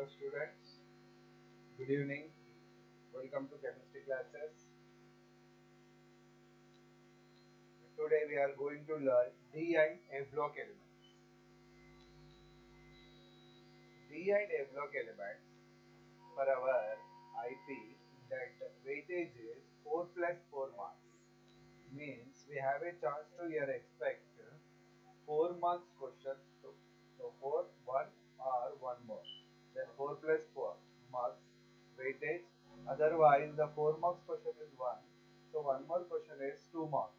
Hello students, good evening. Welcome to chemistry classes. Today we are going to learn D and A block elements. D and A block elements for our IP that weightage is 4 plus 4 marks. Means we have a chance to here expect 4 marks questions too. So 4, 1 or 1 more. Then 4 plus 4 marks weightage. Otherwise the 4 marks question is 1. So 1 more question is 2 marks.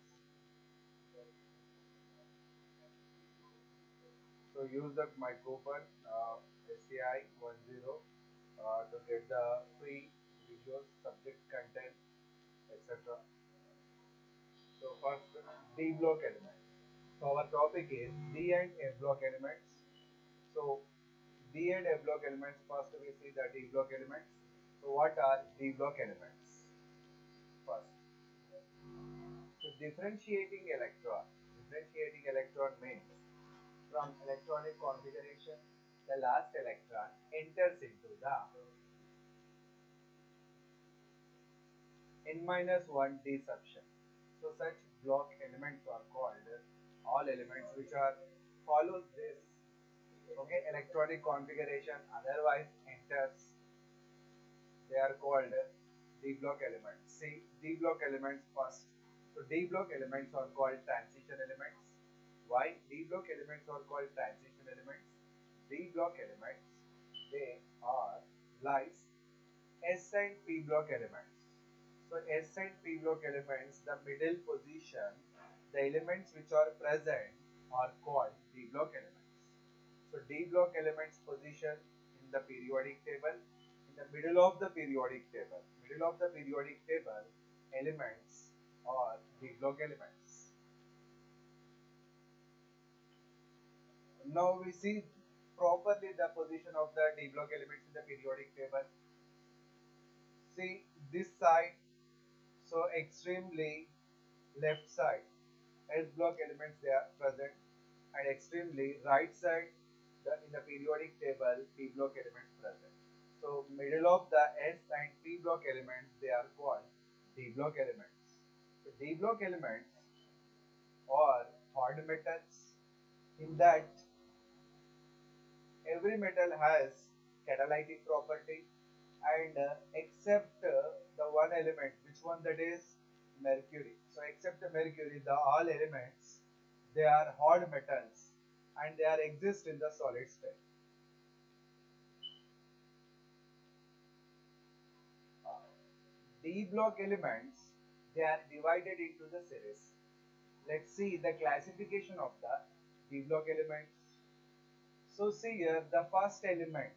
So use the my coupon SCI 10 to get the free videos, subject content, etc. So first D block elements. So our topic is D and A block elements. So D and A block elements. First we see the D block elements. So what are D block elements? First, so differentiating electron. Differentiating electron means from electronic configuration, the last electron enters into the n-1 d subshell. So such block elements are called all elements which are follows this electronic configuration, otherwise enters, they are called D block elements. See D block elements first. So D block elements are called transition elements. Why D block elements are called transition elements? D block elements, they are like S and P block elements. So S and P block elements, the middle position, the elements which are present are called D block elements. So D block elements position in the periodic table, in the middle of the periodic table. Middle of the periodic table elements are D block elements. Now we see properly the position of the D block elements in the periodic table. See this side, so extremely left side S block elements they are present, and extremely right side in the periodic table P block elements present. So middle of the S and P block elements they are called D block elements. So D block elements are hard metals, in that every metal has catalytic property, and except the one element, which one, that is mercury. So except the mercury, the all elements they are hard metals and they are exist in the solid state. D block elements, they are divided into the series. Let's see the classification of the D block elements. So see here the first element.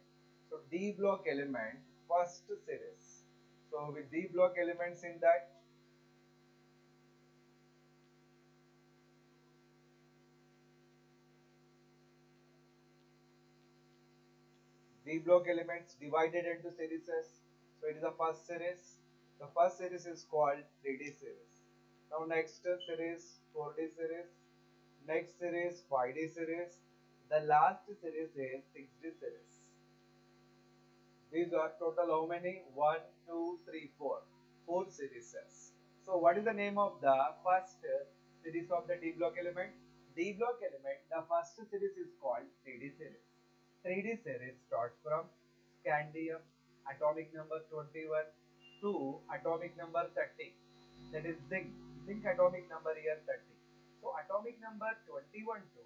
So D block element, first series. So with D block elements in that, D block elements divided into series. So it is the first series. The first series is called 3D series. Now next series 4D series. Next series 5D series. The last series is 6D series. These are total how many? 1, 2, 3, 4. 4 series. So what is the name of the first series of the D block element? D block element, the first series is called 3D series. 3D series starts from scandium, atomic number 21 to atomic number 30. That is zinc. Zinc atomic number here 30. So atomic number 21 to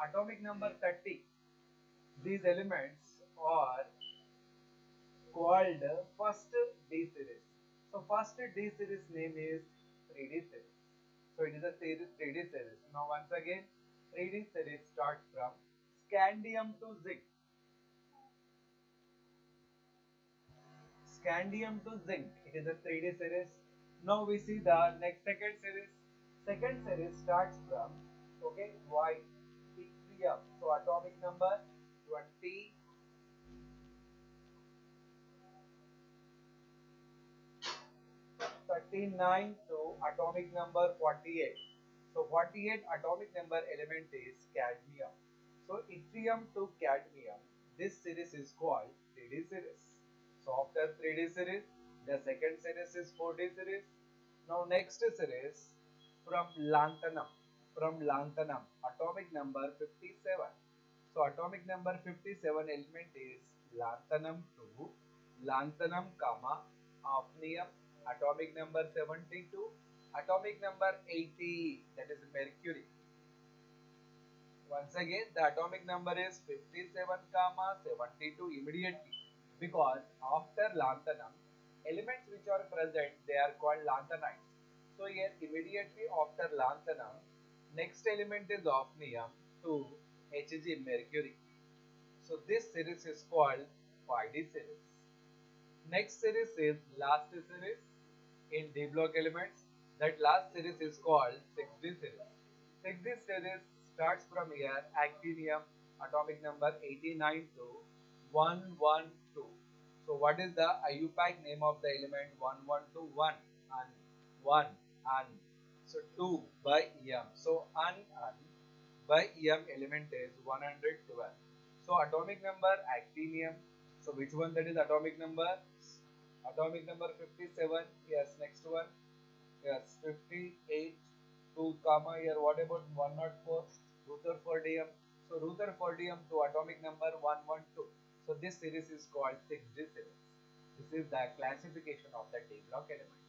atomic number 30. These elements are called first D series. So first D series name is 3D series. So it is a 3D series. Now once again 3D series starts from scandium to zinc. Scandium to zinc. It is a 3D series. Now we see the next second series. Second series starts from Y, yttrium. So atomic number 20. 39 to atomic number 48. So 48 atomic number element is cadmium. So yttrium to cadmium, this series is called 3D series. So after 3D series, the second series is 4D series. Now next series from lanthanum. From lanthanum, atomic number 57. So atomic number 57 element is lanthanum 2, lanthanum comma, hafnium, atomic number 72, atomic number 80, that is mercury. Once again, the atomic number is 57 comma 72 immediately, because after lanthanum, elements which are present, they are called lanthanides. So here immediately after lanthanum, next element is hafnium 2, Hg, mercury. So this series is called 5D series. Next series is last series in D block elements. That last series is called 6D series. 6D series starts from here, actinium, atomic number 89 to 112. So what is the IUPAC name of the element? 1121 and 1 and so 2 by em. So an by em element is 112. So atomic number actinium. So which one that is atomic number? Atomic number 57. Yes, next one. Yes, 58. 2 comma here. What about 104? Rutherfordium. So Rutherfordium to atomic number 112. So this series is called 6D series. This is the classification of the D block elements.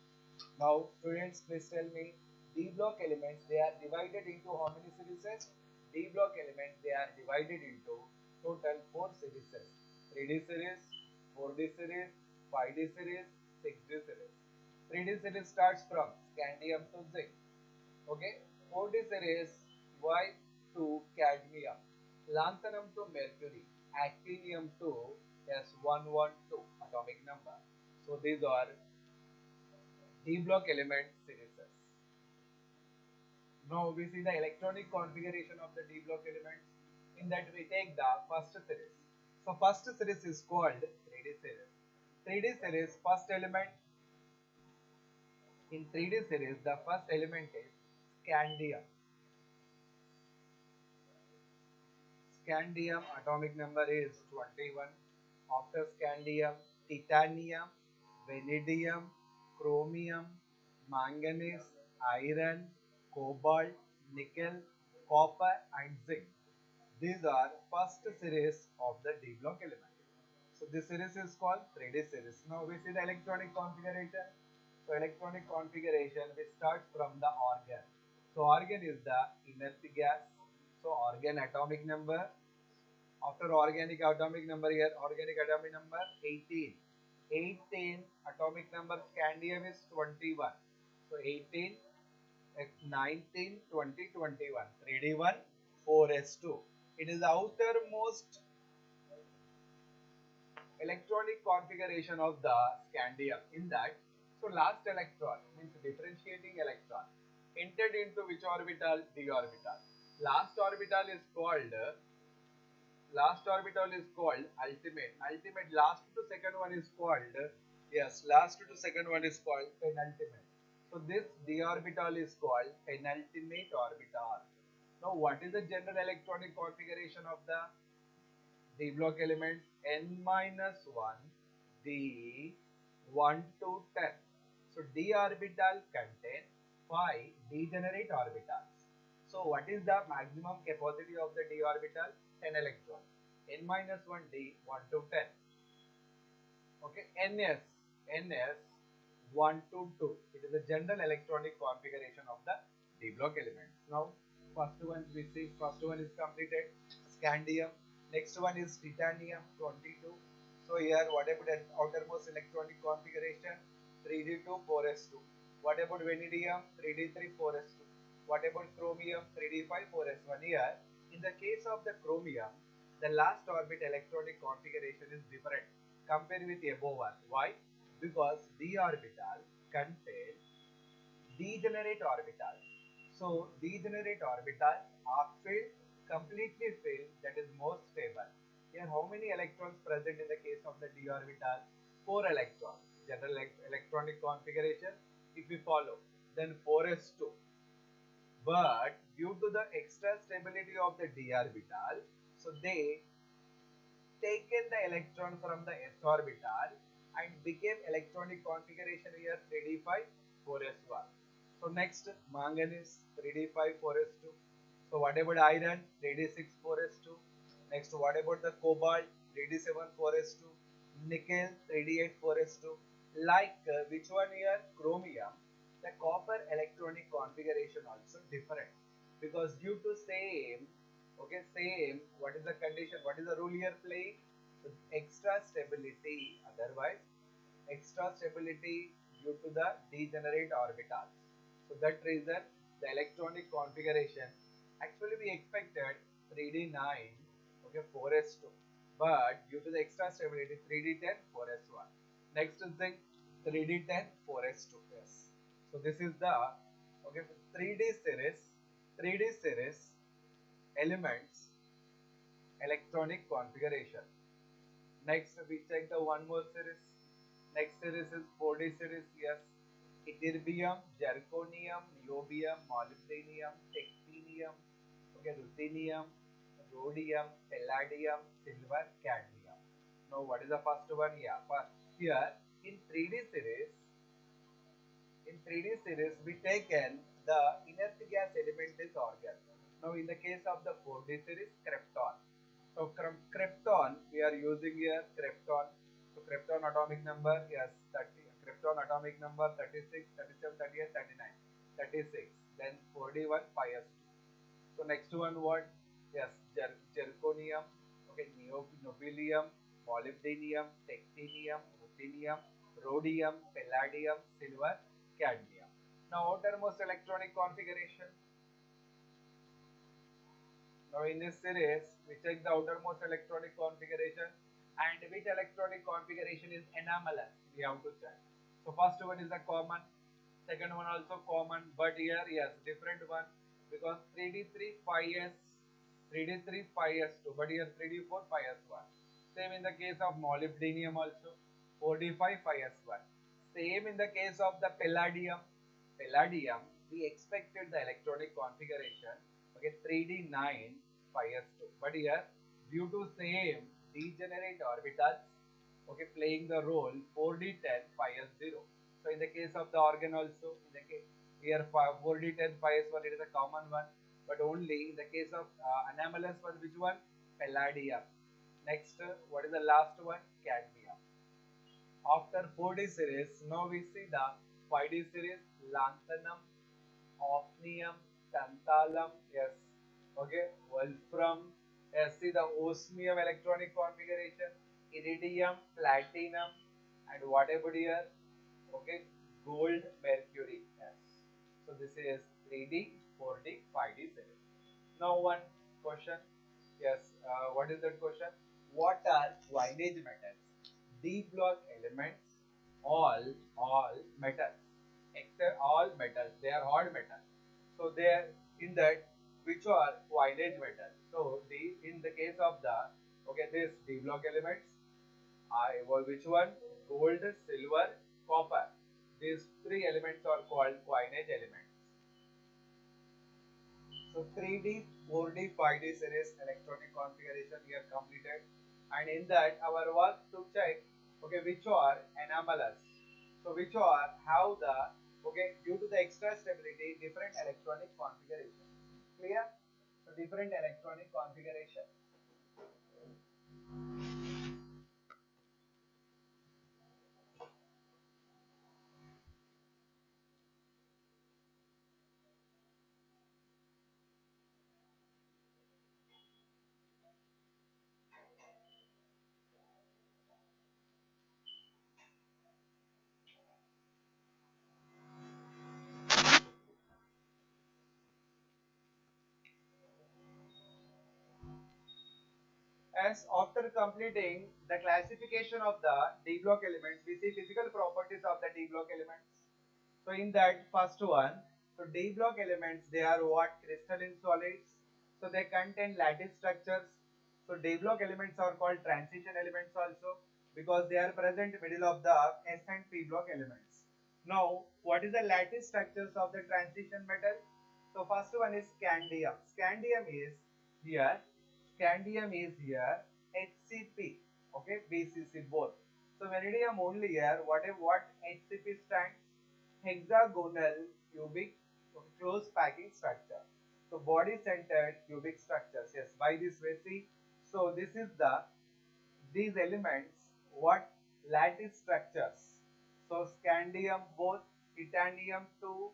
Now students, please tell me, D block elements, they are divided into how many series? D block elements, they are divided into total 4 series. 3D series, 4D series, 5D series, 6D series. 3D series starts from scandium to zinc. Okay. 4D series, Y to cadmium, lanthanum to mercury, actinium to S112 atomic number. So these are D block element series. Now we see the electronic configuration of the D block elements. In that we take the first series. So first series is called 3D series. 3D series, first element in 3D series, the first element is scandium. Scandium atomic number is 21. After scandium, titanium, vanadium, chromium, manganese, iron, cobalt, nickel, copper and zinc. These are first series of the D block element. So this series is called 3D series. Now we see the electronic configuration. So electronic configuration, we start from the organ. So organ is the inert gas. So organ atomic number. After organic atomic number here, organic atomic number 18. 18 atomic number scandium is 21. So 18, 19, 20, 21. 3D1, 4s2. It is the outermost electronic configuration of the scandium. In that, so last electron means differentiating electron entered into which orbital? D orbital. Last orbital is called ultimate. Ultimate, last to second one is called, yes, last to second one is called penultimate. So this D orbital is called penultimate orbital. Now what is the general electronic configuration of the D block elements? N-1, D, 1 to 10. So D orbital contain 5 degenerate orbitals. So what is the maximum capacity of the D orbital? 10 electrons. N-1 D, 1 to 10. Okay, NS 1 to 2. It is the general electronic configuration of the D block elements. Now first one we see, first one is completed, scandium. Next one is titanium, 22. So here what about the outermost electronic configuration? 3D2, 4s2. What about vanadium? 3D3, 4s2. What about chromium? 3D5, 4s1. Here, in the case of the chromium, the last orbit electronic configuration is different compared with the above one. Why? Because D orbital contains degenerate orbitals. So degenerate orbital are filled, completely filled, that is more stable. Here how many electrons present in the case of the D orbital? 4 electrons. General electronic configuration, if we follow, then 4s2. But due to the extra stability of the D orbital, so they taken the electron from the s orbital and became electronic configuration here 3d5 4s1. So next manganese 3d5 4s2. So what about iron 3d6 4s2. Next what about the cobalt 3d7 4s2. Nickel 3d8 4s2. Like which one here? Chromium. The copper electronic configuration also different, because due to same, okay, same, what is the condition, what is the rule here playing? So extra stability, otherwise extra stability due to the degenerate orbitals. So that reason the electronic configuration, actually we expected 3d9, okay, 4s2, but due to the extra stability 3d10 4s1. Next is the 3d10 4s2. Yes. So this is the, okay, 3D series elements electronic configuration. Next we check the one more series. Next series is 4D series. Yes, ytterbium, zirconium, niobium, molybdenum, technetium, okay, ruthenium, rhodium, palladium, silver, cadmium. Now what is the first one? Yeah, here in 3D series, we taken the inert gas element is argon. Now in the case of the 4D series, krypton. So from krypton we are using here krypton. So krypton atomic number, yes, 30. Krypton atomic number 36, 37, 38, 39, 36. Then 41 5s2. So next one what? Yes, zirconium, okay, niobium, molybdenum, technetium, ruthenium, rhodium, palladium, silver, cadmium. Now outermost electronic configuration. Now in this series we check the outermost electronic configuration, and which electronic configuration is anomalous we have to check. So first one is the common, second one also common, but here yes different one, because 3d3 5s, 3d3 5s2, but here 3d4 5s1. Same in the case of molybdenum also 4d5 5s1. Same in the case of the palladium. We expected the electronic configuration, okay, 3d9 5s2, but here due to same degenerate orbitals, okay, playing the role 4d10 5s0. So in the case of the organ also, in the case here 4d10 5s1 it is a common one, but only in the case of anomalous one, which one? Palladium. Next what is the last one? Cadmium. After 4D series, now we see the 5D series: lanthanum, osmium, tantalum, yes, okay, wolfram, yes, see the osmium electronic configuration, iridium, platinum, and what about here? Okay, gold, mercury, yes. So this is 3D, 4D, 5D series. Now one question, yes, what is that question? What are coinage metals? D block elements, all metals, except all metals, they are odd metals. So they are in that which are coinage metals. So in the case of the, okay, this D block elements, which one? Gold, silver, copper. These three elements are called coinage elements. So 3D, 4D, 5D series electronic configuration here completed, and in that our work to check, okay, which are anomalous. So which are how the, okay, due to the extra stability different electronic configuration. Clear? So different electronic configuration. As after completing the classification of the D block elements, we see physical properties of the D block elements. So in that first one, so D block elements, they are what? Crystalline solids. So they contain lattice structures. So D block elements are called transition elements also, because they are present middle of the S and P block elements. Now, what is the lattice structures of the transition metal? So first one is scandium. Scandium is here. Scandium is here. HCP, okay, BCC both. So vanadium only here, what HCP stands? Hexagonal cubic close packing structure. So body centered cubic structures. Yes, by this way, see. So this is these elements what lattice structures. So scandium both, titanium 2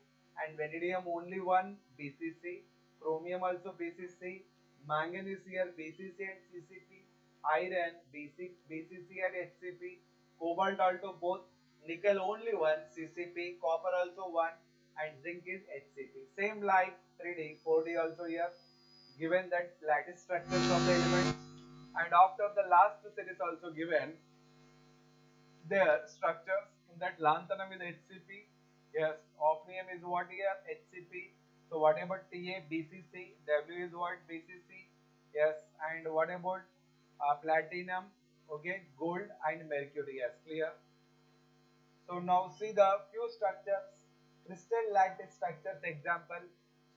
and vanadium only one BCC, chromium also BCC, manganese here BCC and CCP, iron BCC and HCP, cobalt also both, nickel only one CCP, copper also one, and zinc is HCP. Same like 3D, 4D also here, given that lattice structures of the elements, and after the last series also given their structures. In that lanthanum is HCP, yes, osmium is what here? HCP. So what about Ta? BCC, W is what? BCC, yes, and what about platinum? Okay, gold and mercury, yes, clear. So now see the few structures, crystal lattice structures example.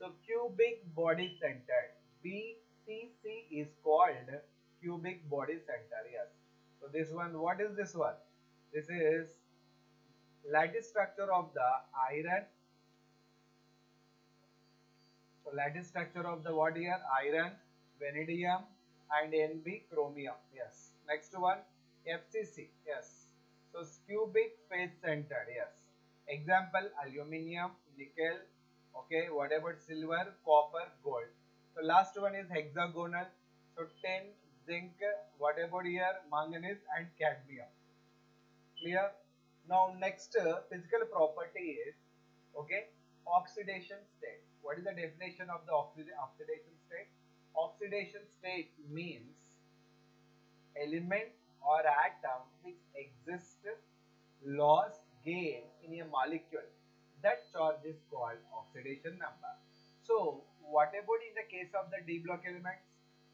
So cubic body centered, BCC is called cubic body center, yes. So this one, what is this one? This is lattice structure of the iron. So lattice structure of the what here? Iron, vanadium and Nb chromium, yes. Next one, FCC, yes. So cubic face centered, yes. Example, aluminium, nickel, okay, what about silver, copper, gold. So last one is hexagonal. So tin, zinc, what about here? Manganese and cadmium. Clear? Now next physical property is, okay, oxidation state. What is the definition of the oxidation state? Oxidation state means element or atom which exists, loss, gain in a molecule. That charge is called oxidation number. So what about in the case of the D block elements?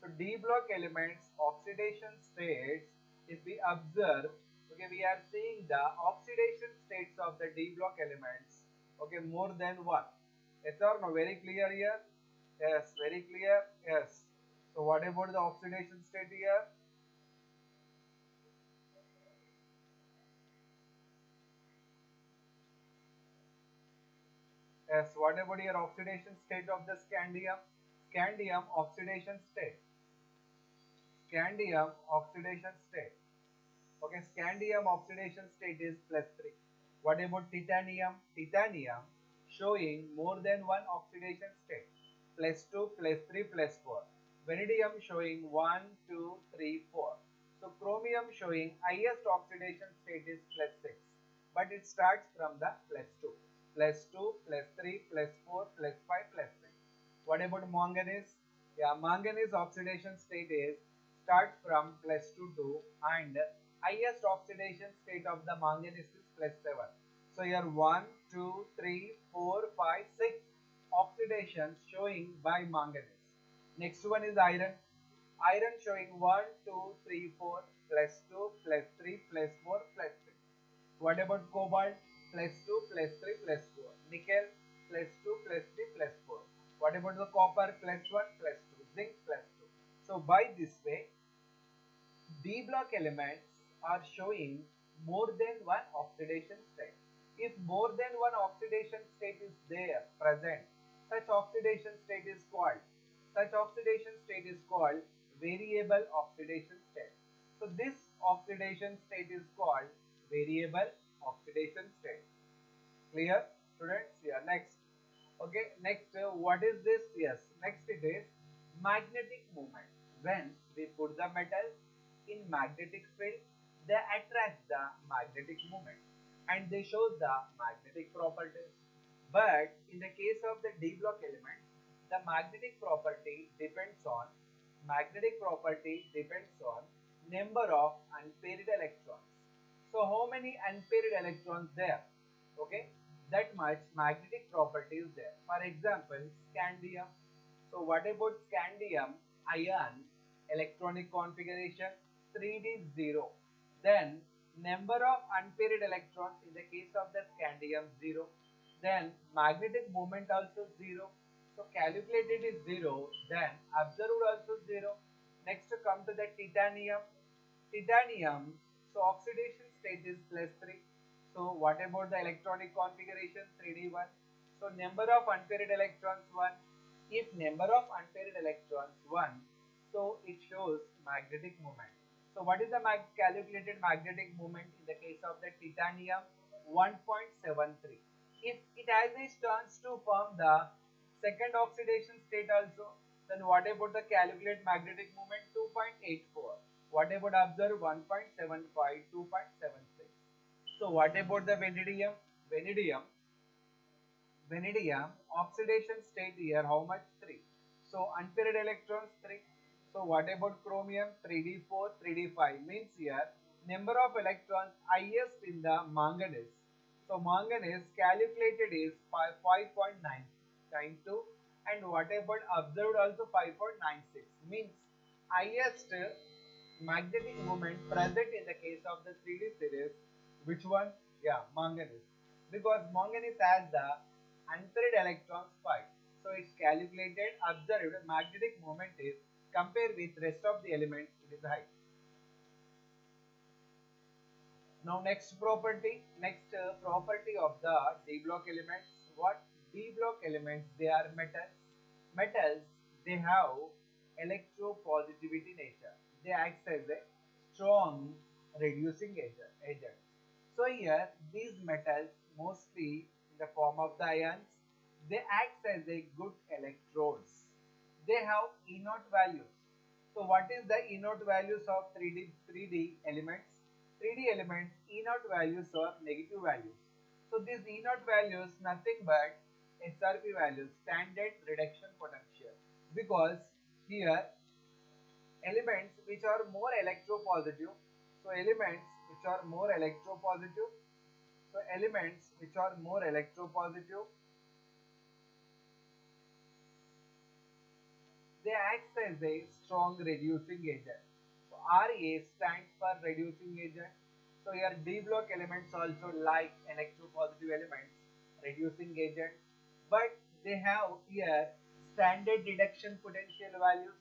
So D block elements oxidation states, if we observe, okay, we are seeing the oxidation states of the D block elements, okay, more than one. Yes or no? Very clear here? Yes, very clear? Yes. So what about the oxidation state here? Yes, what about your oxidation state of the scandium? Scandium oxidation state. Scandium oxidation state. Okay, scandium oxidation state is +3. What about titanium? Titanium showing more than one oxidation state. +2, +3, +4. Vanadium showing 1, 2, 3, 4. So chromium showing highest oxidation state is +6. But it starts from the +2. +2, +3, +4, +5, +6. What about manganese? Yeah, manganese oxidation state is starts from +2 to, and highest oxidation state of the manganese is +7. So here 1, 2, 3, 4, 5, 6 oxidations showing by manganese. Next one is iron. Iron showing 1, 2, 3, 4, +2, +3, +4, +6. What about cobalt? +2, +3, +4. Nickel +2, +3, +4. What about the copper? +1, +2. Zinc +2. So by this way, D block elements are showing more than one oxidation state. If more than one oxidation state is there present, such oxidation state is called variable oxidation state. So this oxidation state is called variable oxidation state. Clear, students? Yeah, next. Okay, next, what is this? Yes, next it is magnetic moment. When we put the metals in magnetic field, they attract the magnetic moment and they show the magnetic properties. But in the case of the D block element, the magnetic property depends on number of unpaired electrons. So how many unpaired electrons there? Okay, that much magnetic property is there. For example, scandium. So what about scandium ion electronic configuration? 3d 0. Then number of unpaired electrons in the case of the scandium 0. Then magnetic moment also 0. So calculated is 0. Then observed also 0. Next to come to the titanium. Titanium, so oxidation state is +3. So what about the electronic configuration? 3d1. So number of unpaired electrons 1. If number of unpaired electrons 1, so it shows magnetic moment. So what is the calculated magnetic moment in the case of the titanium? 1.73. If it has a chance to form the second oxidation state also, then what about the calculated magnetic moment? 2.84. What about observe? 1.75, 2.76. So what about the vanadium? Vanadium oxidation state here how much? 3. So unpaired electrons 3. So what about chromium? 3d4, 3d5 means here number of electrons highest in the manganese. So manganese calculated is 5.992, and what about observed also 5.96 means highest magnetic moment present in the case of the 3D series. Which one? Yeah, manganese, because manganese has the unpaired electrons 5. So its calculated observed magnetic moment is, compared with rest of the elements, it is high. Now next property of the D block elements. What? D block elements, they are metals. Metals, they have electropositivity nature. They act as a strong reducing agent. So here these metals, mostly in the form of the ions, they act as a good electrodes. They have E0 values. So what is the E0 values of 3D elements? 3D elements E0 values are negative values. So these E0 values nothing but SRP values, standard reduction potential, because here elements which are more electropositive, they act as a strong reducing agent. So RA stands for reducing agent. So here D block elements also like electropositive elements, reducing agent, but they have here standard reduction potential values.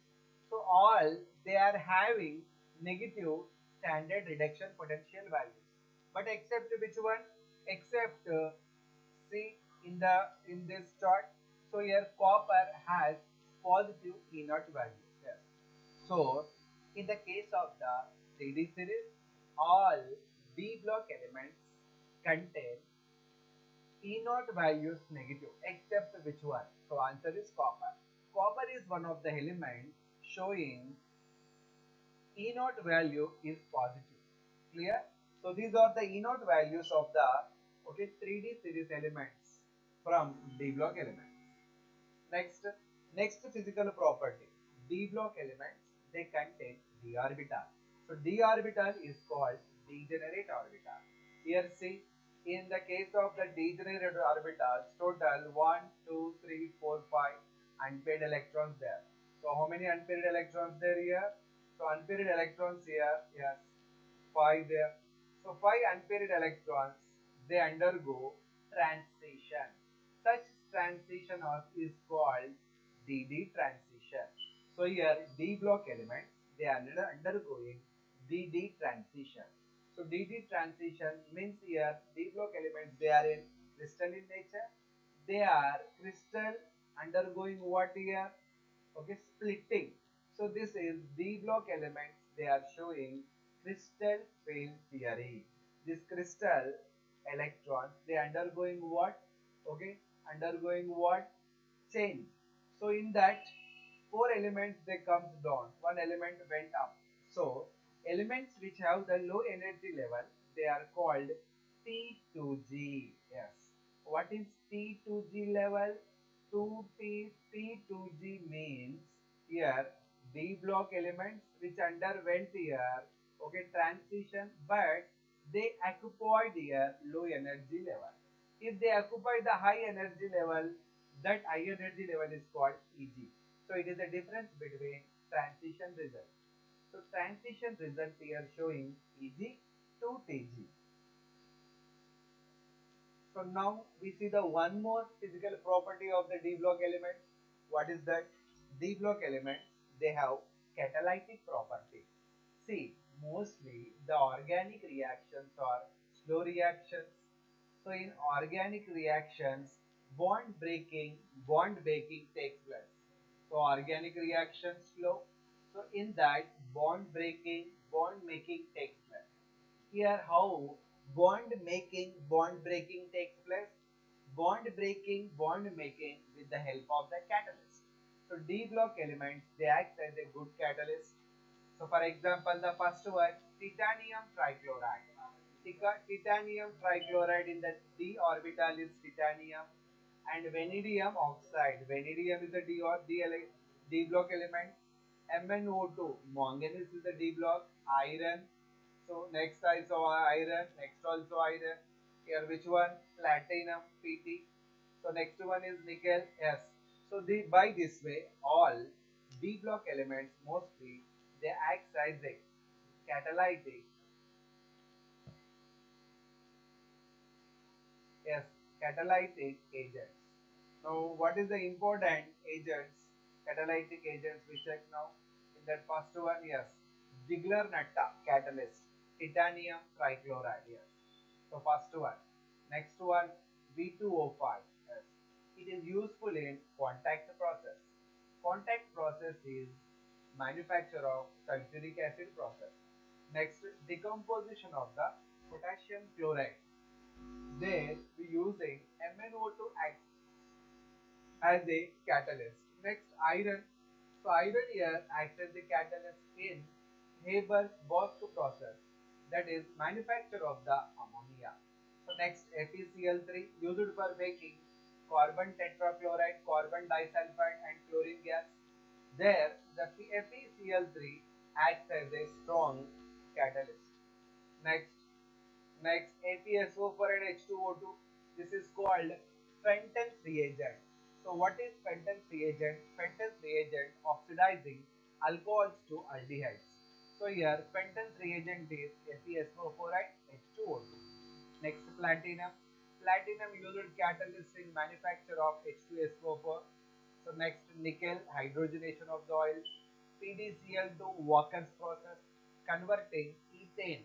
So all they are having negative standard reduction potential values. But except which one? Except see in this chart. So here copper has positive E0 value. Yes. So in the case of the 3D series, all D block elements contain E0 values negative, except which one? So answer is copper. Copper is one of the elements showing E0 value is positive. Clear? So these are the E0 values of the 3D series elements from D block elements. Next physical property. D block elements, they contain d orbital. So d orbital is called degenerate orbital. Here see, in the case of the degenerate orbitals, total 1, 2, 3, 4, 5 unpaired electrons there. So how many unpaired electrons there here? So unpaired electrons here, yes, 5 there. So 5 unpaired electrons, they undergo transition. Such transition is called DD transition. So here D block elements, they are undergoing DD transition. So DD transition means here D block elements, they are in crystalline nature. They are crystal undergoing what here? Splitting. So this is D block elements, they are showing crystal field theory. This crystal electrons, they undergoing what? Undergoing what? Change. So in that 4 elements, they comes down, 1 element went up. So elements which have the low energy level, they are called T2G. Yes. What is T2G level? T2G means here D block elements which underwent here transition, but they occupied here low energy level. If they occupy the high energy level, that high energy level is called EG. So it is the difference between transition result. So transition result here showing EG to TG. So now we see the one more physical property of the D block elements. What is that? D block elements, they have catalytic property. See, mostly the organic reactions are slow reactions. So in organic reactions, bond breaking takes place. So organic reaction slow. So in that bond making takes place. Here how bond breaking takes place? Bond making with the help of the catalyst. So D block elements, they act as a good catalyst. So for example, the first one, titanium trichloride. Titanium trichloride in the D orbital is titanium, and vanadium oxide. Vanadium is a D block element. MnO2, manganese is a D block. Iron. So next I saw iron. Next also iron. Here which one? Platinum, Pt. So next one is nickel, S. So by this way, all D block elements mostly they act as a catalytic, yes, catalytic agents. Now, what is the important agents, catalytic agents we check now? In that first one, yes, Ziegler-Natta catalyst, titanium trichloride, yes. So first one. Next one, V2O5, yes. It is useful in contact process. Contact process is manufacture of sulfuric acid process. Next, decomposition of the potassium chloride. There we using MnO2 act as a catalyst. Next, iron. So iron here acts as a catalyst in Haber-Bosch process, that is manufacture of the ammonia. So next, FeCl3 used for making carbon tetrachloride, carbon disulfide and chlorine gas. There the FeCl3 acts as a strong catalyst. Next FeSO4 and H2O2. This is called Fenton's reagent. So what is Fenton's reagent? Fenton's reagent oxidizing alcohols to aldehydes. So here Fenton's reagent is FeSO4 and H2O2. Next, platinum. Platinum used catalyst in manufacture of H2SO4. So next, nickel, hydrogenation of the oil. PDCl2 Walker's process, converting ethane,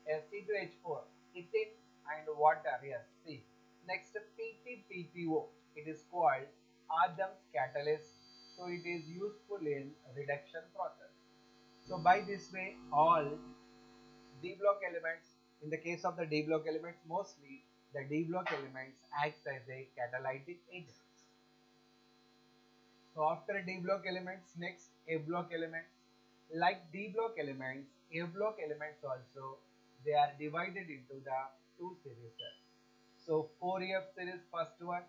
C2H4, ethane and water, yes, C. Next, PTPTO, it is called Adams catalyst. So it is useful in reduction process. So by this way, all D block elements, in the case of the D block elements, mostly the D block elements acts as a catalytic agent. So after D block elements, next A block elements. Like D block elements, A block elements also, they are divided into the two series. So 4F series, first one.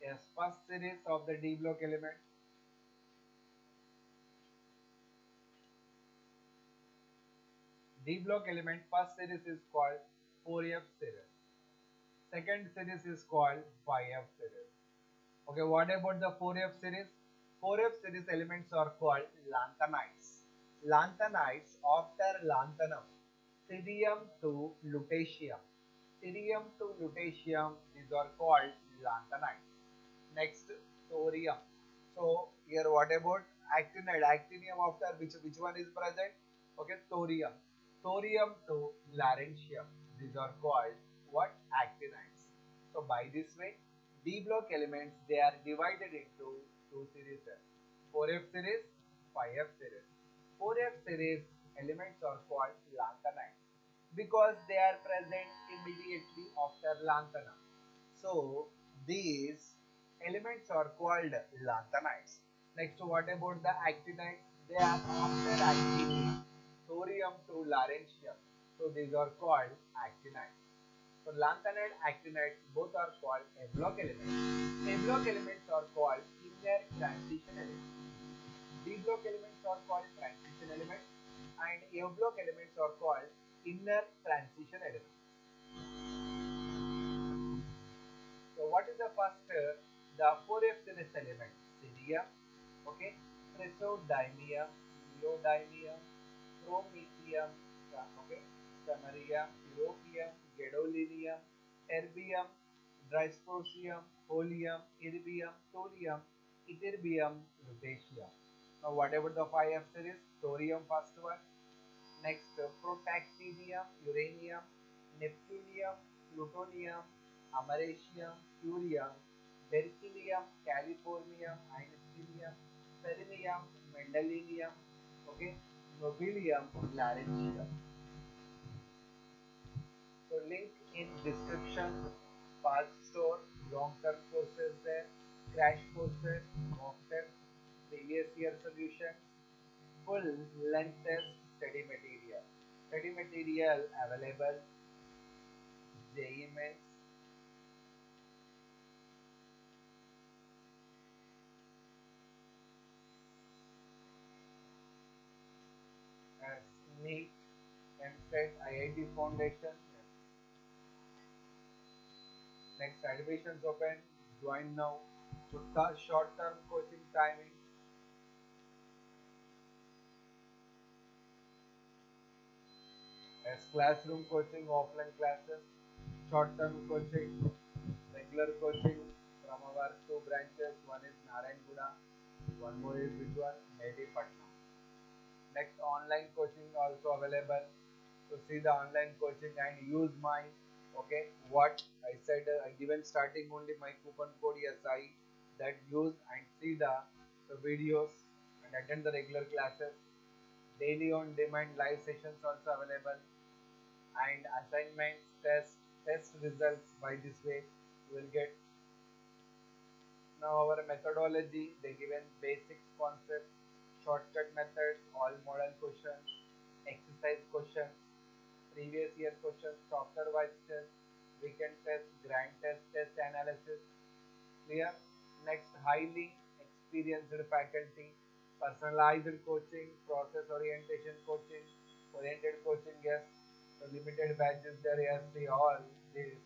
Yes, first series of the D block element. D block element first series is called 4F series. Second series is called 5F series. Okay, what about the 4F series? 4F series elements are called lanthanides. Lanthanides after lanthanum. Cerium to lutetium. Cerium to lutetium, these are called lanthanides. Next, thorium. So here what about actinide? Actinium after which one is present? Okay, thorium. Thorium to lawrencium. These are called what? Actinides. So by this way, D block elements, they are divided into two series. 4F series, 5F series. 4F series elements are called lanthanides because they are present immediately after lanthanum. So these elements are called lanthanides. Next, what about the actinides? They are after actinium. Thorium to lawrencium. So these are called actinides. So lanthanide, actinides, both are called A block elements. A block elements are called inner transition elements. D block elements are called transition elements, and A block elements are called inner transition elements. So what is the first? The 4F series element, cerium, okay, praseodymium, neodymium, promethium, okay, samarium, europium, gadolinium, terbium, dysprosium, holmium, erbium, thorium, ytterbium, lutetium. Now whatever the 5 series, thorium first one. Next, protactinium, uranium, neptunium, plutonium, americium, curium, berkelium, californium, einsteinium, selenium, mendeleum, okay, nobelium, laryngium. So link in description, path store, long-term courses there, crash courses, mock tests, previous year solutions, full length test, study material. Study material available, JEE Mains, as NEET, Eamcet, IIT Foundation. Next, admissions open, join now. Short-term coaching timing, as classroom coaching, offline classes, short-term coaching, regular coaching from our two branches. One is Narayanguda, one more is which one? Medipatnam. Next, online coaching also available. So see the online coaching and use my, okay, what I said, given starting only my coupon code SI, that use and see the videos and attend the regular classes. Daily on demand live sessions also available, and assignments, test results by this way you will get. Now our methodology, they given basics concepts, shortcut methods, all model questions, exercise questions, previous year questions, chapter-wise test, weekend test, grand test, test analysis. Clear? Next, highly experienced faculty, personalized coaching, process orientation coaching, oriented coaching, yes. So limited batches there, yes, see all this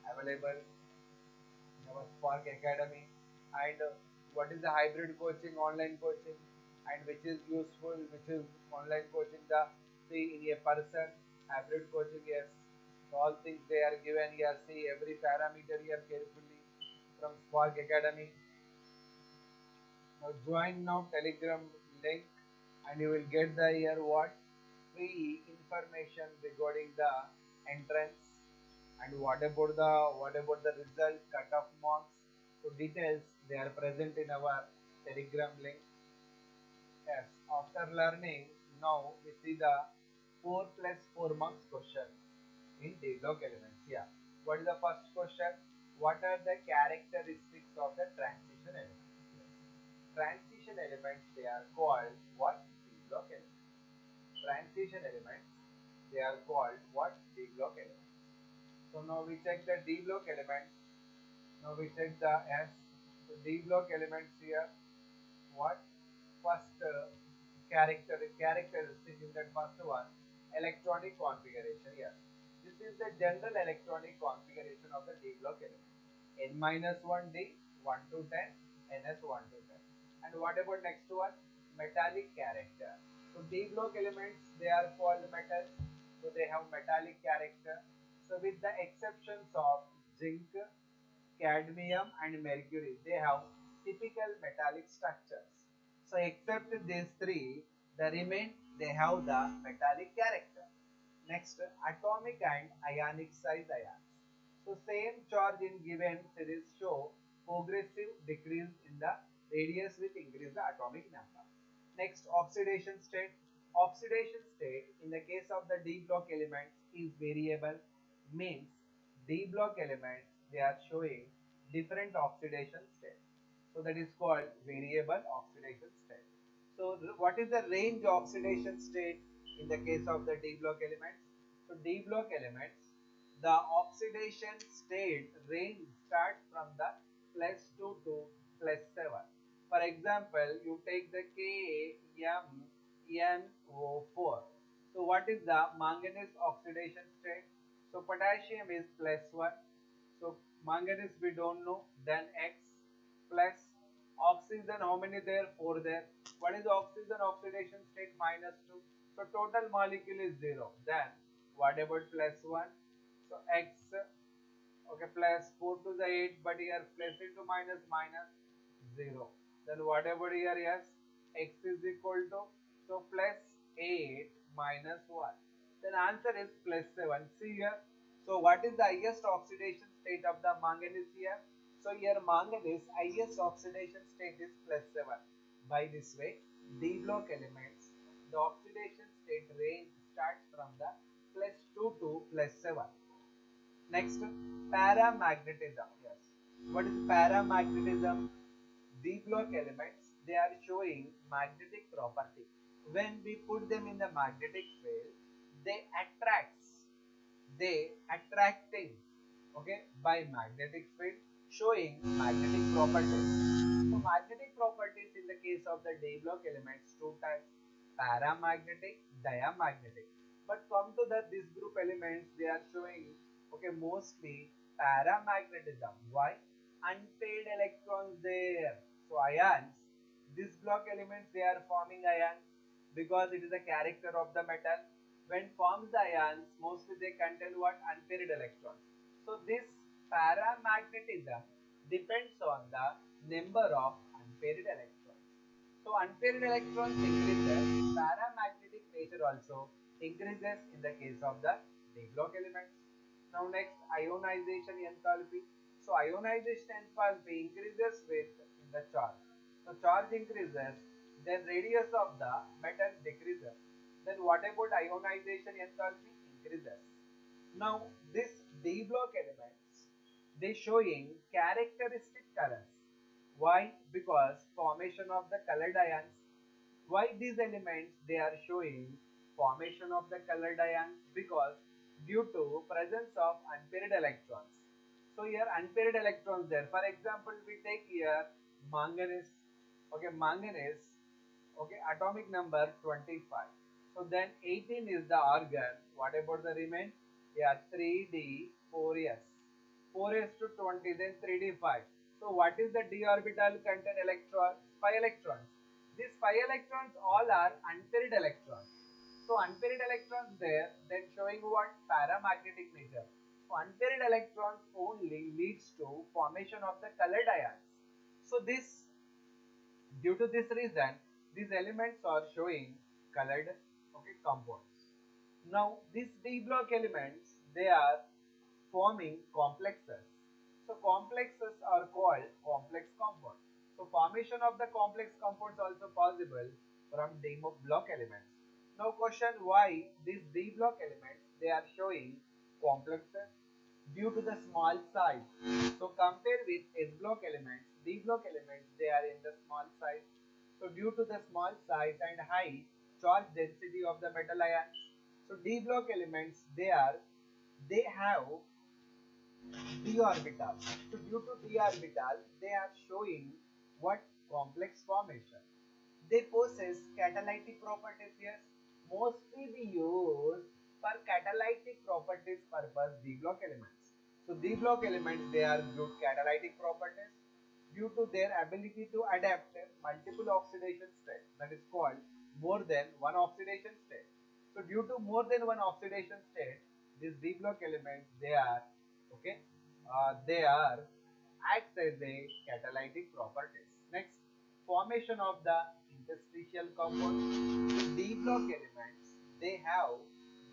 available in our Spark Academy. And what is the hybrid coaching, online coaching, and which is useful, which is online coaching, the see in a person, hybrid coaching, yes. So all things they are given here, see every parameter here carefully from Spark Academy. Now join now Telegram link and you will get the here what free information regarding the entrance and what about the result, cutoff marks. So details they are present in our Telegram link. Yes, after learning now we see the 4 plus 4 marks questions in D block elements. Yeah. What is the first question? What are the characteristics of the transition elements? Transition elements they are called what? D block elements. Transition elements they are called what? D block elements. So now we check the D block elements. Now we check the S. So D block elements here. What? First characteristic in that first one, electronic configuration. Yes, this is the general electronic configuration of the D block element. N-1 D 1 to 10, NS 1 to 10. And what about next one? Metallic character. So D block elements they are called metals. So they have metallic character. So with the exceptions of zinc, cadmium and mercury, they have typical metallic structures. So except these three, the remain they have the metallic character. Next, atomic and ionic size ions. So same charge in given series show progressive decrease in the radius with increase the atomic number. Next, oxidation state. Oxidation state in the case of the D block elements is variable, means D block elements they are showing different oxidation states. So that is called variable oxidation state. So what is the range oxidation state in the case of the D block elements? So D block elements, the oxidation state range starts from the +2 to +7. For example, you take the KMnO4. So what is the manganese oxidation state? So potassium is +1. So manganese we don't know. Then X plus oxygen, how many there? 4 there. What is the oxygen oxidation state? -2. So total molecule is 0. Then what about +1? So X, Okay, plus 4 to the 8, but here plus into minus minus 0. Then what about here? Yes, x is equal to, so plus 8 minus 1. Then answer is plus 7. See here. So what is the highest oxidation state of the manganese here? So here manganese highest oxidation state is plus 7. By this way, D block elements, the oxidation state range starts from the plus 2 to plus 7. Next, paramagnetism. Yes. What is paramagnetism? D block elements, they are showing magnetic property. When we put them in the magnetic field, they attract things, okay, by magnetic field, showing magnetic properties. So magnetic properties in the case of the D block elements, two types, paramagnetic, diamagnetic. But come to this group elements, they are showing, okay, mostly paramagnetism. Why? Unpaired electrons there. So ions, this block elements, they are forming ions because it is a character of the metal. When forms the ions, mostly they contain what? Unpaired electrons. So this paramagnetism depends on the number of unpaired electrons. So unpaired electrons increases, paramagnetic nature also increases in the case of the D block elements. Now next, ionization enthalpy. So ionization enthalpy increases with in the charge. So charge increases, then radius of the metal decreases. Then what about ionization enthalpy? Increases. Now this D block elements, they showing characteristic colors. Why? Because formation of the colored ions. Why these elements they are showing formation of the colored ions? Because due to presence of unpaired electrons. So here unpaired electrons there. For example, we take here manganese. Okay, manganese. Okay, atomic number 25. So then 18 is the argon. What about the remain? Yeah, 3d, 4s. 4s to 20, then 3d, 5. So what is the d orbital contain electrons? 5 electrons. These 5 electrons all are unpaired electrons. So unpaired electrons there, then showing what? Paramagnetic nature. So unpaired electrons only leads to formation of the colored ions. So this, due to this reason, these elements are showing colored, okay, compounds. Now these D block elements, they are forming complexes. So complexes are called complex compounds. So formation of the complex compounds also possible from D block elements. Now question, why these D block elements they are showing complexes? Due to the small size. So compare with S block elements, D block elements they are in the small size. So due to the small size and high charge density of the metal ions, so D block elements they have d orbital. So due to d orbital, they are showing what? Complex formation. They possess catalytic properties. Yes, mostly we use for catalytic properties purpose D block elements. So D block elements they are good catalytic properties due to their ability to adapt multiple oxidation states. That is called more than one oxidation state. So due to more than one oxidation state, these D block elements they are okay. They are acts as a catalytic properties. Next, formation of the interstitial component. D block elements they have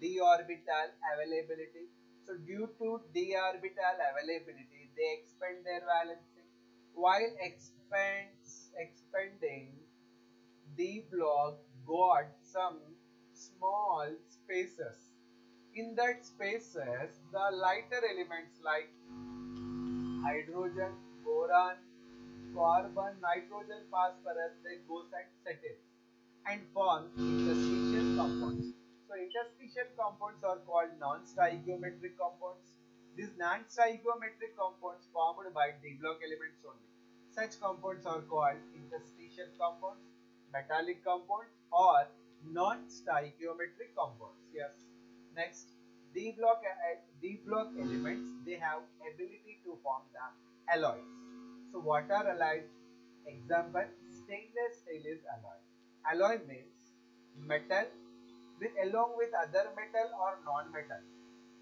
d orbital availability. So due to d orbital availability, they expand their valency. While expanding, D block got some small spaces. In that spaces, the lighter elements like hydrogen, boron, carbon, nitrogen, phosphorus, they goes and settles and form interstitial compounds. So interstitial compounds are called non-stoichiometric compounds. These non-stoichiometric compounds formed by D block elements only. Such compounds are called interstitial compounds, metallic compounds, or non-stoichiometric compounds. Yes. Next, D block elements they have ability to form the alloys. So what are alloys? Example, stainless steel is alloy. Alloy means metal with along with other metal or non-metal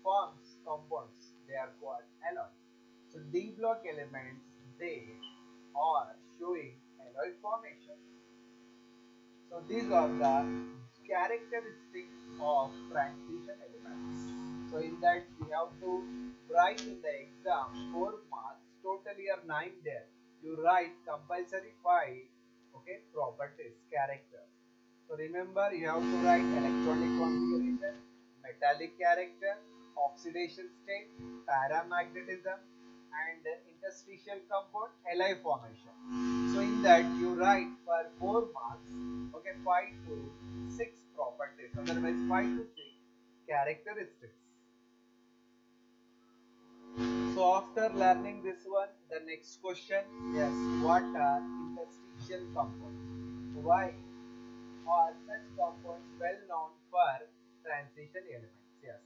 forms compounds. They are called alloys. So D block elements, they are showing alloy formation. So these are the characteristics of transition elements. So in that we have to write in the exam 4 marks, totally are 9 there. You write compulsory 5, okay, properties, characters. So remember you have to write electronic configuration, metallic character, oxidation state, paramagnetism, and interstitial compound, alloy formation. So in that you write for 4 marks, okay, 5 to 6 properties, otherwise 5 to 6 characteristics. So after learning this one, the next question, yes, what are interstitial compounds? Why are such compounds well known for transition elements? Yes.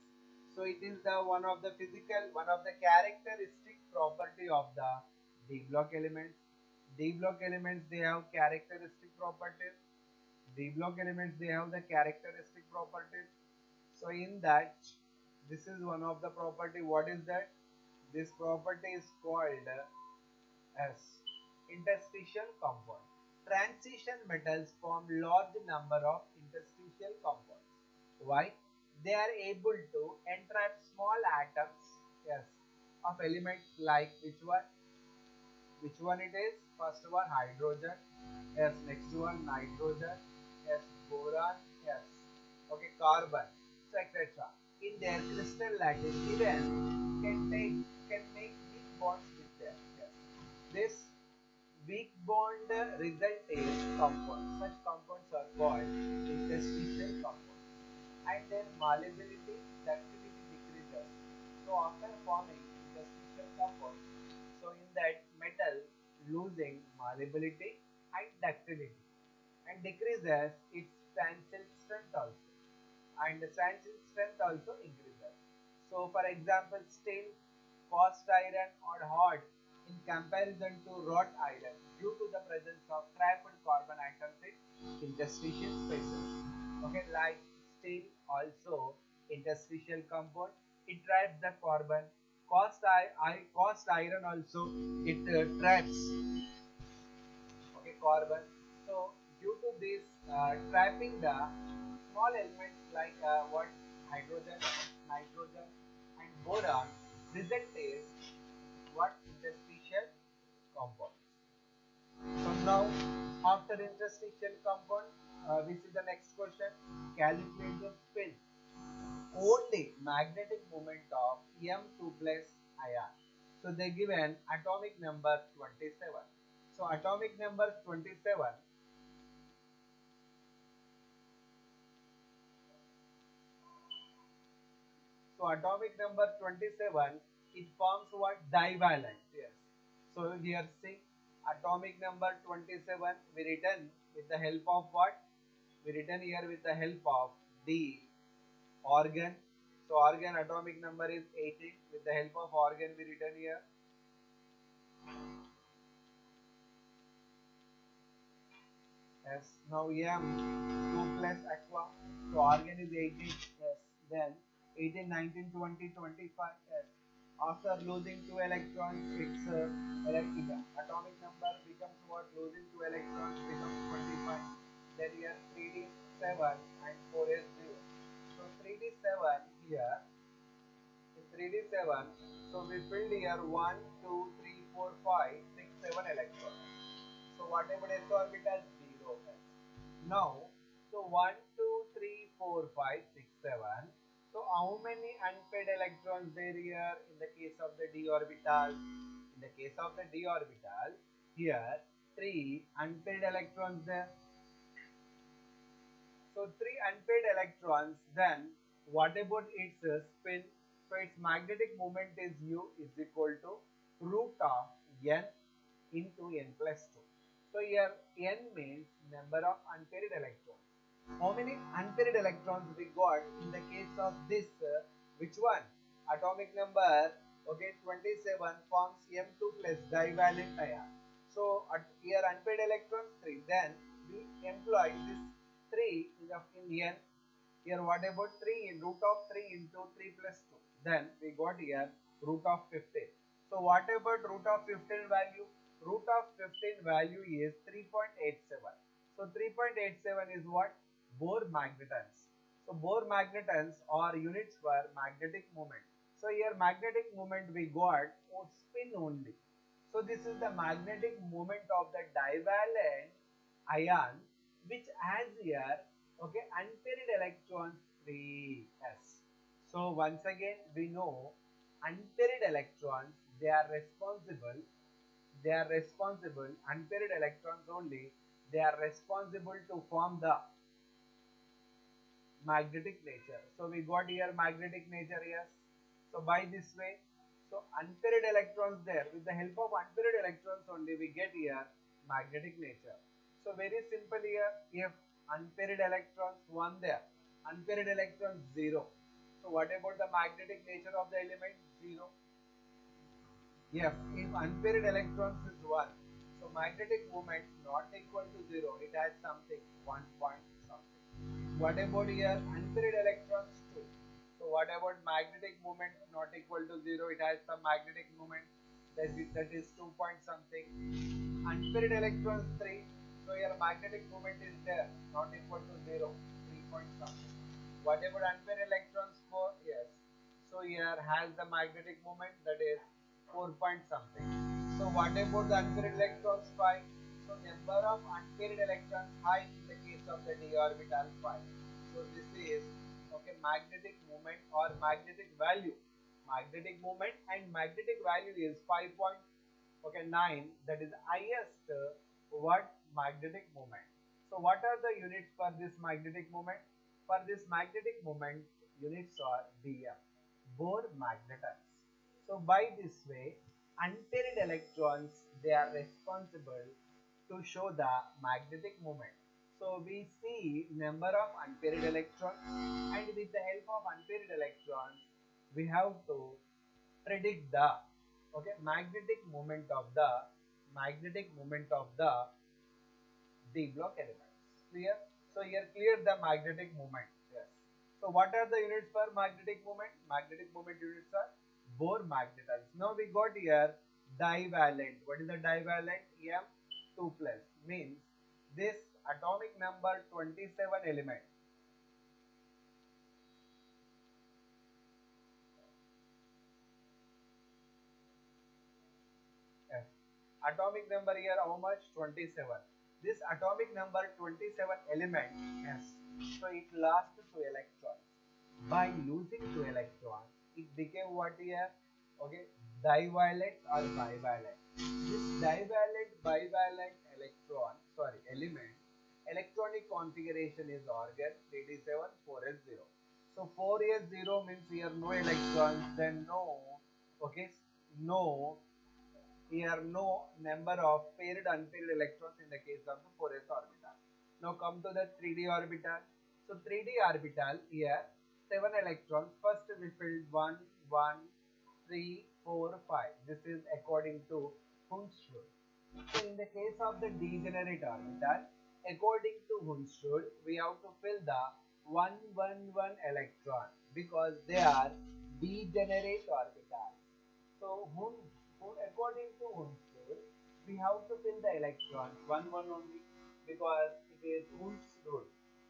So it is the one of the characteristic property of the D block elements. D block elements, they have characteristic properties. D block elements, they have the characteristic properties. So in that, this is one of the property. What is that? This property is called as interstitial compound. Transition metals form large number of interstitial compounds. Why? They are able to entrap small atoms, yes, of elements like which one? Which one it is? First one hydrogen, yes, next one nitrogen, yes, boron, yes, okay, carbon, so etc. In their crystal lattice, even can make weak bonds with them. Yes. This weak bond result is compounds. Such compounds are called interstitial compounds, and their malleability, ductility decreases. So after forming interstitial compounds, so in that metal losing malleability and ductility, and decreases its tensile strength also, and the tensile strength also increases. So for example, steel, cast iron or hot in comparison to wrought iron due to the presence of trapped carbon atoms in interstitial spaces. Okay, like steel also interstitial compound, it traps the carbon. Cast iron also it traps, okay, carbon. So due to this trapping the small elements like what hydrogen, nitrogen, and boron, result is what interstitial compounds. So now after interstitial compound, we see the next question. Calculate the spin. Only magnetic moment of M2 plus ion. So they give an atomic number 27. So atomic number 27. So atomic number 27, it forms what? Divalent. Yes. So here see atomic number 27, we written with the help of what? We written here with the help of the organ. So organ atomic number is 18. With the help of organ we written here. Yes. Now M2 plus aqua. So organ is 18. Yes. Then 18, 19, 20, 25. Yes. After losing 2 electrons, its atomic number becomes what? Losing 2 electrons becomes 25. Then here 3d 7 and 4s 0. So 3d7 here. In 3d7, so we filled here 1, 2, 3, 4, 5, 6, 7 electrons. So what about s orbital? 0. Now, so 1, 2, 3, 4, 5, 6, 7. So how many unpaired electrons there here in the case of the d orbital? In the case of the d orbital, here 3 unpaired electrons there. So 3 unpaired electrons, then what about its spin? So its magnetic moment is U is equal to root of N into N plus 2. So here N means number of unpaired electrons. How many unpaired electrons we got in the case of this? Which one? Atomic number, okay, 27 forms M2 plus divalent ion. So here unpaired electrons 3. Then we employ this 3 in N. Here what about 3 in root of 3 into 3 plus 2? Then we got here root of 15. So what about root of 15 value? Root of 15 value is 3.87. So 3.87 is what? Bohr magnetons. So Bohr magnetons are units for magnetic moment. So here magnetic moment we got spin only. So this is the magnetic moment of the divalent ion which has here okay unpaired electrons 3s. So once again we know unpaired electrons they are responsible unpaired electrons only, they are responsible to form the magnetic nature. So we got here magnetic nature, yes. So by this way, so unpaired electrons there, with the help of unpaired electrons only we get here magnetic nature. So very simple here, if unpaired electrons 1 there, unpaired electrons 0. So what about the magnetic nature of the element? 0. If unpaired electrons is 1, so magnetic moment not equal to 0, it has something 1 point something. What about here unpaired electrons 2? So what about magnetic moment not equal to 0, it has some magnetic moment that is 2 point something. Unpaired electrons 3, so here magnetic moment is there not equal to 0, 3 point something. What about unpaired electrons 4? Yes. So here has the magnetic moment that is 4 point something. So what about the unpaired electrons 5? So number of unpaired electrons high in the case of the d orbital 5. So this is okay magnetic moment or magnetic value. Magnetic moment and magnetic value is 5.9, that is highest what magnetic moment. So what are the units for this magnetic moment? For this magnetic moment units are BM, Bohr magnetons. So by this way unpaired electrons they are responsible to show the magnetic moment. So we see number of unpaired electrons and with the help of unpaired electrons we have to predict the okay magnetic moment of the d block elements. Clear? So here clear the magnetic moment. Yes. So what are the units for magnetic moment? Magnetic moment units are Bohr magnetons. Now we got here divalent. What is the divalent? M2 plus means this atomic number 27 element. Yes. Atomic number here how much? 27. This atomic number 27 element, yes. So it lost 2 electrons. By losing 2 electrons, it became what here? Okay, divalent or bivalent. This divalent bivalent element, electronic configuration is organ 87 4s0. So 4s0 means here no electrons, then no here no number of paired unpaired electrons in the case of the 4s orbital. Now come to the 3d orbital. So 3d orbital here 7 electrons. First we filled 1, 1, 3, 4, 5. This is according to Hund's rule. So in the case of the degenerate orbital, according to Hund's rule, we have to fill the 111 electron because they are degenerate orbitals. So according to Hund's rule, we have to fill the electrons 1 1 only because it is Hund's rule.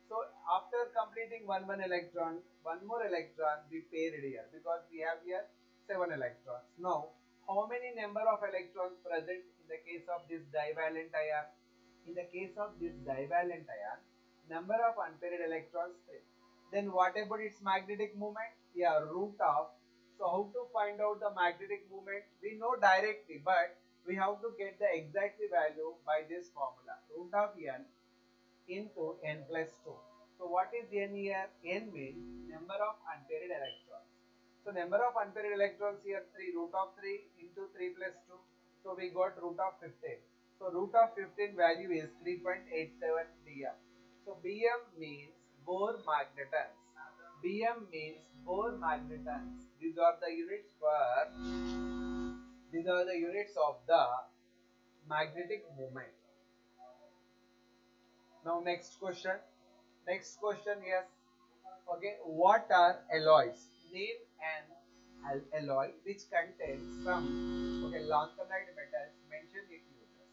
So after completing 1 1 electron, one more electron we paired here because we have here 7 electrons. Now how many number of electrons present in the case of this divalent ion? In the case of this divalent ion, number of unpaired electrons 3. Then what about its magnetic moment? Yeah, root of. So how to find out the magnetic moment? We know directly, but we have to get the exact value by this formula. Root of n into n plus 2. So what is n here? N means number of unpaired electrons. So number of unpaired electrons here 3, root of 3 into 3 plus 2. So we got root of 15. So root of 15 value is 3.87 Bm. So Bm means Bohr magnetons. Bm means Bohr magnetons. These are the units of the magnetic moment. Now next question. Yes. Okay, what are alloys? Name and alloy which contains some lanthanide metals mentioned in uses.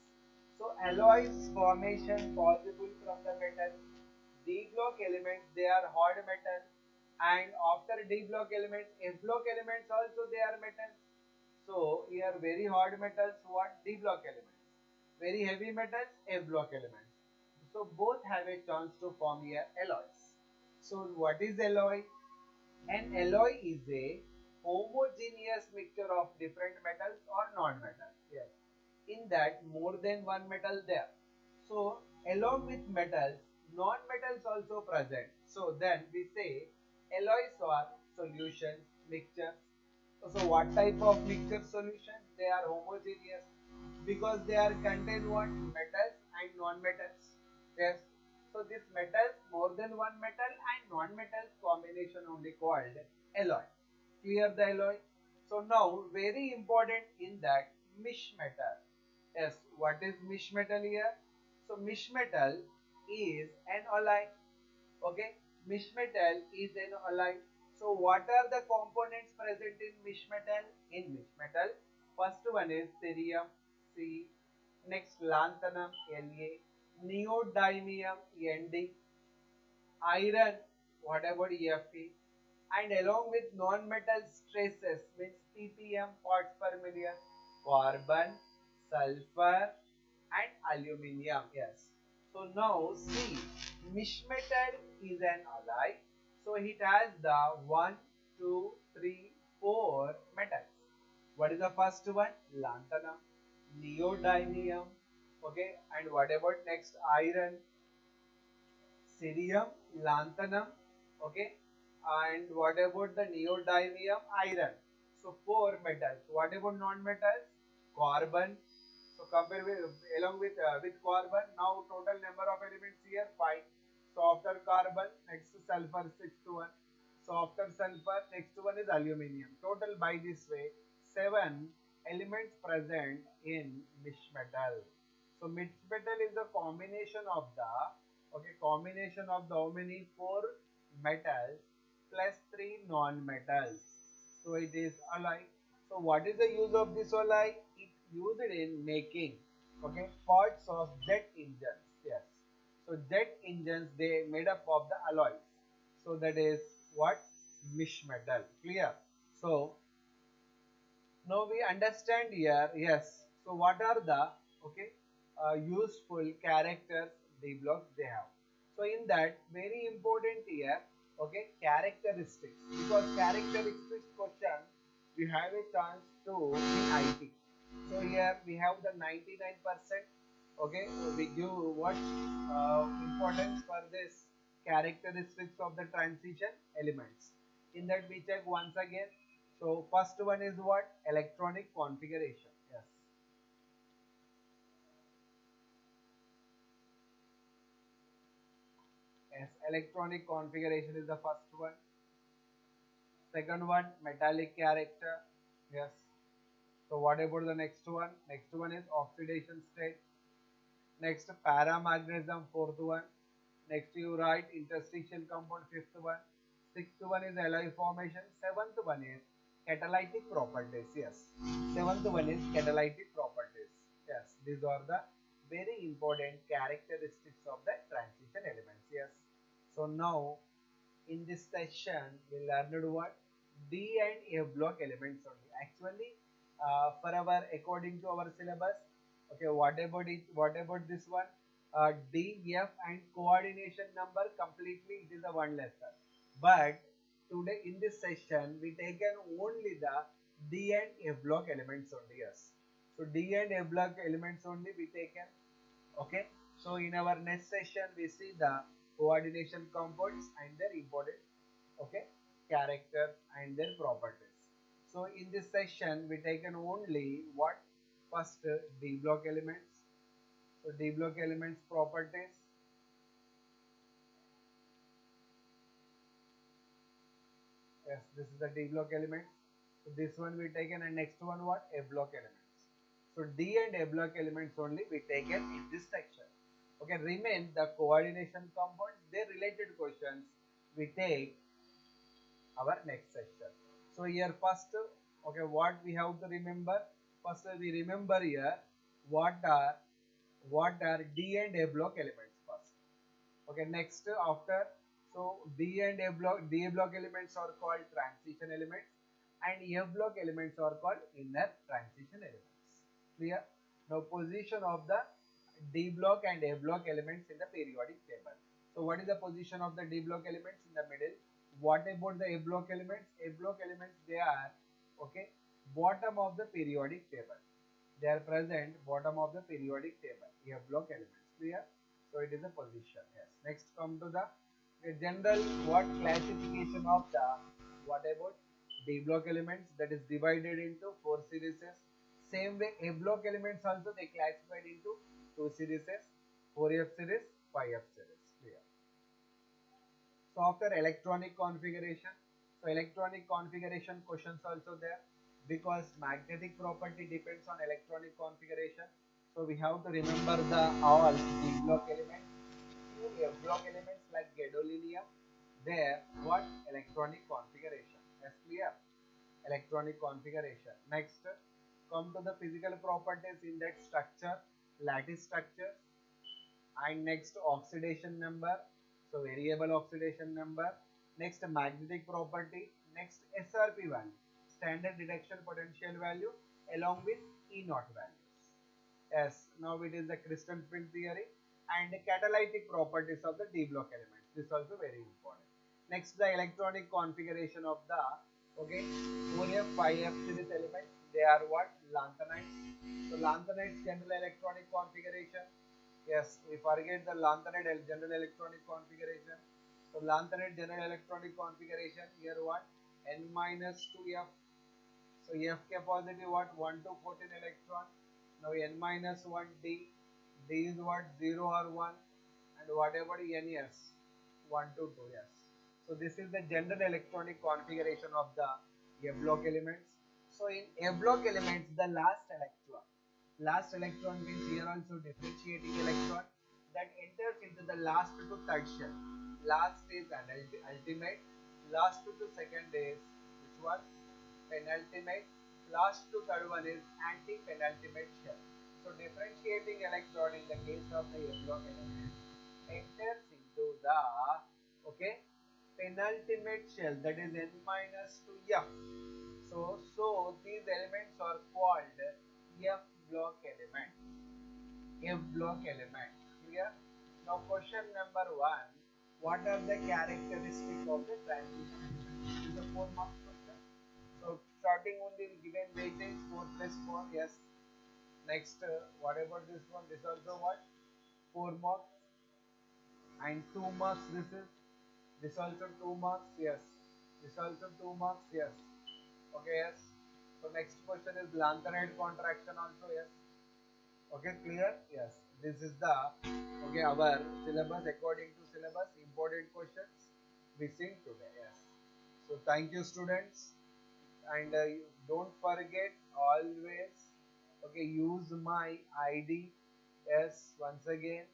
So alloys formation possible from the metal. D block elements, they are hard metal, and after D block elements, F block elements also they are metals. So here very hard metals, what? D block elements. Very heavy metals, F block elements. So both have a chance to form here alloys. So what is alloy? An alloy is a homogeneous mixture of different metals or non-metals. Yes. In that more than one metal there. So along with metals, non-metals also present. So then we say alloys are solutions, mixtures. So what type of mixture solution? They are homogeneous because they are contain what? Metals and non-metals. Yes. So this metals, more than one metal and non-metals combination only called alloy. Clear the alloy? So now very important in that mish metal. Yes, what is mish metal here? So mish metal is an alloy. Okay, mish metal is an alloy. So what are the components present in mish metal? In mish metal, first one is cerium, C. Next lanthanum, La. Neodymium, Nd. Iron, what about Fe? And along with non-metal traces means ppm, parts per million, carbon, sulfur and aluminium. Yes. So now see, mish metal is an alloy. So it has the 1, 2, 3, 4 metals. What is the first one? Lanthanum, neodymium. Okay, and what about next? Iron, cerium, lanthanum. Okay, and what about the neodymium? Iron. So four metals. What about non-metals? Carbon. So compare with along with carbon. Now total number of elements here 5. So after carbon, next sulfur, sixth one. So after sulfur, next one is aluminium. Total by this way 7 elements present in mish metal. So mish metal is the combination of the how many 4 metals plus 3 non-metals. So it is alloy. So what is the use of this alloy? It used in making parts of jet engines. Yes. So jet engines, they made up of the alloys. So that is what? Mish metal. Clear? So now we understand here. Yes. So what are the useful characters D blocks they have? So in that, very important here, characteristics, because characteristics question we have a chance to in IT. So here we have the 99%. We give what importance for this characteristics of the transition elements. In that we check once again. So first one is what? Electronic configuration. Yes. Yes, electronic configuration is the first one. Second one, metallic character. Yes. So what about the next one? Next one is oxidation state. Next, paramagnetism, fourth one. Next you write interstitial component, fifth one. Sixth one is alloy formation. Seventh one is catalytic properties. Yes. Seventh one is catalytic properties. Yes. These are the very important characteristics of the transition elements. Yes. So now in this session we learned what? D and F block elements only. Actually, for our according to our syllabus, what about it? What about this one? D, F and coordination number completely it is a one lesson. But today in this session we taken only the D and F block elements only. Yes. So D and F block elements only we taken. Okay. So in our next session we see the coordination compounds and their important characters and their properties. So in this session we taken only what? First D block elements. So D block elements properties. Yes, this is the D block elements. So this one we taken, and next one what? F block elements. So D and F block elements only we taken in this section. Okay, remain the coordination compounds, their related questions we take our next section. So here first, okay, what we have to remember? First we remember here what are D and A block elements first. Okay, next after, so B and A block, D block elements are called transition elements, and F block elements are called inner transition elements. Clear? Now position of the D block and A block elements in the periodic table. So what is the position of the D block elements? In the middle. What about the A block elements? A block elements, they are, okay, bottom of the periodic table. They are present bottom of the periodic table. A block elements. Clear? So it is a position. Yes. Next come to the general what classification of the what about D block elements, that is divided into 4 series. Same way A block elements also they classified into 2 series, 4F series, 5F series. Clear? So after electronic configuration, so electronic configuration questions also there, because magnetic property depends on electronic configuration. So we have to remember the all D block elements, F block elements like gadolinium, there what electronic configuration. Yes, clear? Electronic configuration. Next, come to the physical properties in that structure, lattice structure, and next oxidation number, so variable oxidation number. Next magnetic property. Next SRP value, standard reduction potential value, along with E0 values. Yes, now it is the crystal field theory and the catalytic properties of the D block elements. This is also very important. Next, the electronic configuration of the, okay, 4F, 5F series elements. They are what? Lanthanides. So lanthanides general electronic configuration. Yes, we forget the lanthanide general electronic configuration. So lanthanide general electronic configuration, here what? N-2F. So F K positive what? 1 to 14 electron. Now N-1 D. D is what? 0 or 1. And whatever NS, 1 to 2. Yes. So this is the general electronic configuration of the F block elements. So in F block elements, the last electron means here also differentiating electron that enters into the last to third shell. Last is an ultimate, last to second is which one? Penultimate, last to third one is anti-penultimate shell. So differentiating electron in the case of the F block element enters into the, okay, penultimate shell, that is N-2F. So these elements are called F block elements. F block elements. Clear? Now question number 1. What are the characteristics of the transition element? This is a 4 mark question. So starting only given weightage 4 plus 4. Yes. Next, what about this one? This also what? 4 marks. And 2 marks this is. This also 2 marks. Yes. This also 2 marks. Yes. Okay, yes. So next question is lanthanide contraction also, yes. Okay, clear? Yes. This is the, okay, our syllabus, according to syllabus, important questions we seen today, yes. So thank you students, and don't forget always, okay, use my ID, yes, once again.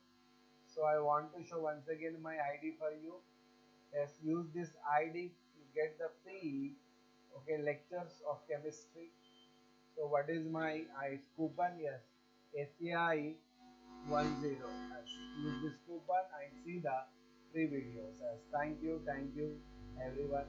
So I want to show once again my ID for you. Yes, use this ID, you get the free, okay, lectures of chemistry. So what is my coupon? Yes, SCI 10. Yes, use this coupon and see the free videos. Yes, thank you everyone.